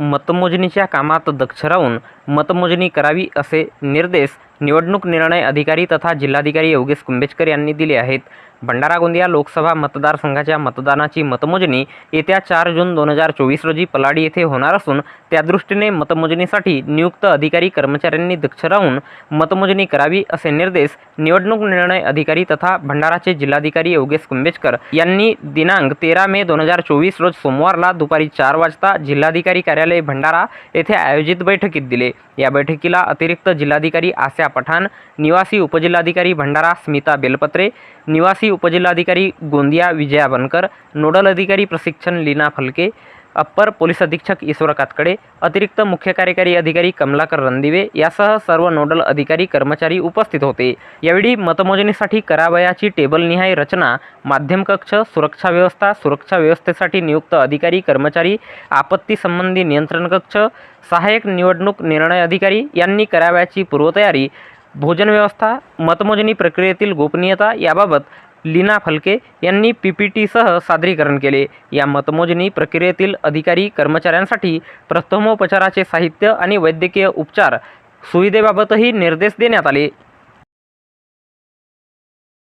मतमोजणीच्या कामात दक्ष राहून मतमोजणी करावी असे निर्देश निवडणूक निर्णय अधिकारी तथा जिल्हाधिकारी योगेश कुंभेजकर यांनी दिले आहेत। भंडारा गोंदिया लोकसभा मतदारसंघाच्या मतदानाची मतमोजणी येत्या 4 जून 2024 रोजी पलाडी येथे होणार असून त्यादृष्टीने मतमोजणीसाठी नियुक्त अधिकारी कर्मचाऱ्यांनी दक्ष राहून मतमोजणी करावी असे निर्देश निवडणूक निर्णय अधिकारी तथा भंडाराचे जिल्हाधिकारी योगेश कुंभेजकर यांनी दिनांक 13 मे 2024 रोज सोमवारला दुपारी 4 वाजता जिल्हाधिकारी कार्यालय भंडारा येथे आयोजित बैठकीत दिले। या बैठकीला अतिरिक्त जिल्हाधिकारी आस्या पठाण, निवासी उपजिल्हाधिकारी भंडारा स्मिता बेलपत्रे, निवासी उपजिल्हाधिकारी गोंदिया विजया बनकर, नोडल अधिकारी प्रशिक्षण लीना फलके, अप्पर पोलीस अधीक्षक ईश्वर कातकडे, अतिरिक्त मुख्य कार्यकारी अधिकारी कमलाकर रणदिवे यासह सर्व नोडल अधिकारी कर्मचारी उपस्थित होते। यावेळी मतमोजणीसाठी करावयाची टेबलनिहाय रचना, माध्यम कक्ष, सुरक्षा व्यवस्थेसाठी नियुक्त अधिकारी कर्मचारी, आपत्ती संबंधी नियंत्रण कक्ष, सहाय्यक निवडणूक निर्णय अधिकारी यांनी करावयाची पूर्वतयारी, भोजन व्यवस्था, मतमोजणी प्रक्रियेतील गोपनीयता याबाबत लीना फलके यांनी पीपीटीसह सादरीकरण केले। या मतमोजणी प्रक्रियेतील अधिकारी कर्मचाऱ्यांसाठी प्रथमोपचाराचे साहित्य आणि वैद्यकीय उपचार सुविधेबाबतही निर्देश देण्यात आले।